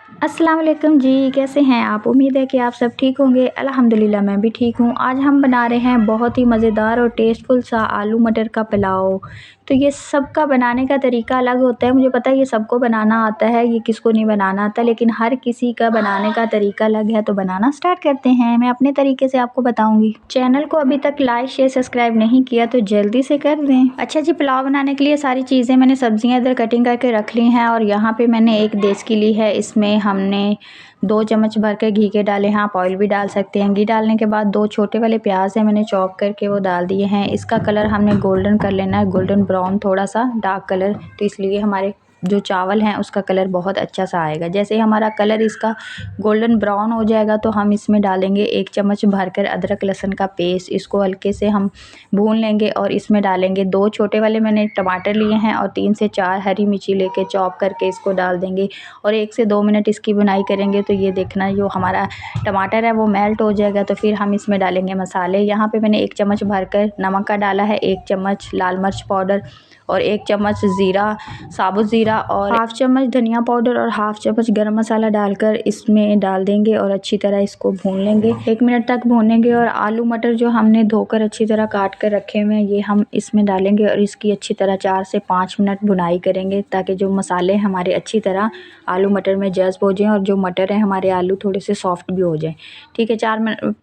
अस्सलाम वालेकुम जी, कैसे हैं आप? उम्मीद है कि आप सब ठीक होंगे। अल्हम्दुलिल्लाह मैं भी ठीक हूँ। आज हम बना रहे हैं बहुत ही मज़ेदार और टेस्टफुल सा आलू मटर का पुलाव। तो ये सबका बनाने का तरीका अलग होता है। मुझे पता है ये सबको बनाना आता है, ये किसको नहीं बनाना आता, लेकिन हर किसी का बनाने का तरीका अलग है। तो बनाना स्टार्ट करते हैं। मैं अपने तरीके से आपको बताऊँगी। चैनल को अभी तक लाइक शेयर सब्सक्राइब नहीं किया तो जल्दी से कर दें। अच्छा जी, पुलाव बनाने के लिए सारी चीज़ें मैंने सब्जियाँ इधर कटिंग करके रख ली हैं और यहाँ पे मैंने एक देचकी ली है। इसमें हमने 2 चम्मच भर के घी के डाले हैं। आप ऑयल भी डाल सकते हैं। घी डालने के बाद 2 छोटे वाले प्याज हैं, मैंने चॉप करके वो डाल दिए हैं। इसका कलर हमने गोल्डन कर लेना है, गोल्डन ब्राउन, थोड़ा सा डार्क कलर, तो इसलिए हमारे जो चावल हैं उसका कलर बहुत अच्छा सा आएगा। जैसे ही हमारा कलर इसका गोल्डन ब्राउन हो जाएगा तो हम इसमें डालेंगे 1 चम्मच भरकर अदरक लहसुन का पेस्ट। इसको हल्के से हम भून लेंगे और इसमें डालेंगे 2 छोटे वाले मैंने टमाटर लिए हैं और 3 से 4 हरी मिर्ची लेके चॉप करके इसको डाल देंगे और 1 से 2 मिनट इसकी भुनाई करेंगे। तो ये देखना, जो हमारा टमाटर है वो मेल्ट हो जाएगा तो फिर हम इसमें डालेंगे मसाले। यहाँ पे मैंने 1 चम्मच भरकर नमक का डाला है, 1 चम्मच लाल मिर्च पाउडर और 1 चम्मच ज़ीरा, साबुत ज़ीरा और हाफ़ चम्मच धनिया पाउडर और हाफ़ चम्मच गरम मसाला डालकर इसमें डाल देंगे और अच्छी तरह इसको भून लेंगे। 1 मिनट तक भूनेंगे और आलू मटर जो हमने धोकर अच्छी तरह काट कर रखे हुए हैं ये हम इसमें डालेंगे और इसकी अच्छी तरह 4 से 5 मिनट भुनाई करेंगे ताकि जो मसाले हमारे अच्छी तरह आलू मटर में जज़्ब हो जाएं और जो मटर है हमारे आलू थोड़े से सॉफ्ट भी हो जाएं। ठीक है,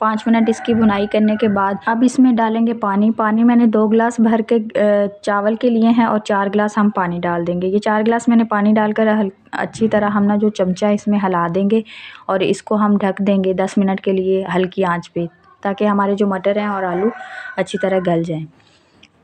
5 मिनट इसकी भुनाई करने के बाद अब इसमें डालेंगे पानी। पानी मैंने 2 गिलास भर के चावल के लिए हैं और 4 गिलास हम पानी डाल देंगे। ये 4 गिलास मैंने पानी डालकर अच्छी तरह हम ना जो चमचा इसमें हिला देंगे और इसको हम ढक देंगे 10 मिनट के लिए हल्की आंच पे, ताकि हमारे जो मटर हैं और आलू अच्छी तरह गल जाएं।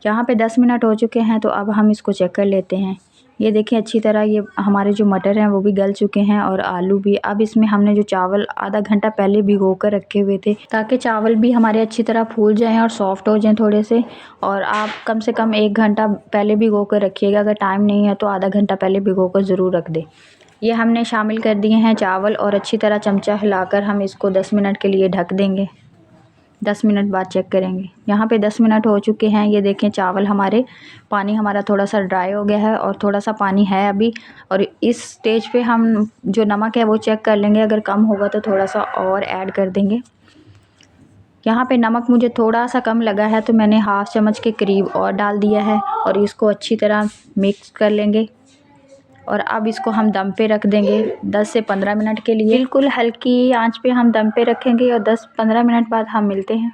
यहाँ पे 10 मिनट हो चुके हैं तो अब हम इसको चेक कर लेते हैं। ये देखिए अच्छी तरह ये हमारे जो मटर हैं वो भी गल चुके हैं और आलू भी। अब इसमें हमने जो चावल आधा घंटा पहले भिगो कर रखे हुए थे ताकि चावल भी हमारे अच्छी तरह फूल जाएं और सॉफ्ट हो जाएं थोड़े से, और आप कम से कम 1 घंटा पहले भिगो कर रखिएगा। अगर टाइम नहीं है तो आधा घंटा पहले भिगो कर ज़रूर रख दें। ये हमने शामिल कर दिए हैं चावल और अच्छी तरह चमचा हिलाकर हम इसको 10 मिनट के लिए ढक देंगे। 10 मिनट बाद चेक करेंगे। यहाँ पे 10 मिनट हो चुके हैं। ये देखें चावल हमारे, पानी हमारा थोड़ा सा ड्राई हो गया है और थोड़ा सा पानी है अभी, और इस स्टेज पे हम जो नमक है वो चेक कर लेंगे। अगर कम होगा तो थोड़ा सा और ऐड कर देंगे। यहाँ पे नमक मुझे थोड़ा सा कम लगा है तो मैंने हाफ़ चम्मच के करीब और डाल दिया है और इसको अच्छी तरह मिक्स कर लेंगे और अब इसको हम दम पे रख देंगे 10 से 15 मिनट के लिए। बिल्कुल हल्की आंच पे हम दम पे रखेंगे और 10-15 मिनट बाद हम मिलते हैं।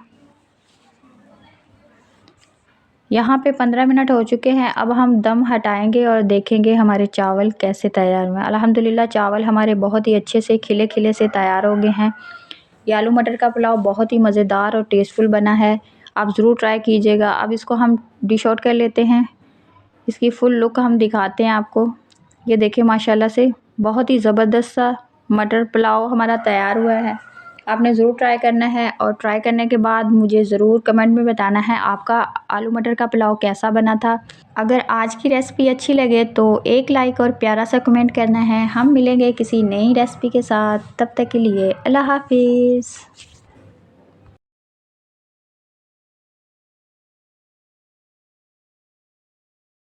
यहाँ पे 15 मिनट हो चुके हैं। अब हम दम हटाएंगे और देखेंगे हमारे चावल कैसे तैयार हुए हैं। अल्हम्दुलिल्लाह चावल हमारे बहुत ही अच्छे से खिले खिले से तैयार हो गए हैं। ये आलू मटर का पुलाव बहुत ही मज़ेदार और टेस्टफुल बना है, आप ज़रूर ट्राई कीजिएगा। अब इसको हम डिश आउट कर लेते हैं। इसकी फुल लुक हम दिखाते हैं आपको। ये देखिए माशाल्लाह से बहुत ही ज़बरदस्त सा मटर पुलाव हमारा तैयार हुआ है। आपने ज़रूर ट्राई करना है और ट्राई करने के बाद मुझे ज़रूर कमेंट में बताना है आपका आलू मटर का पुलाव कैसा बना था। अगर आज की रेसिपी अच्छी लगे तो एक लाइक और प्यारा सा कमेंट करना है। हम मिलेंगे किसी नई रेसिपी के साथ, तब तक के लिए अल्लाह हाफिज़।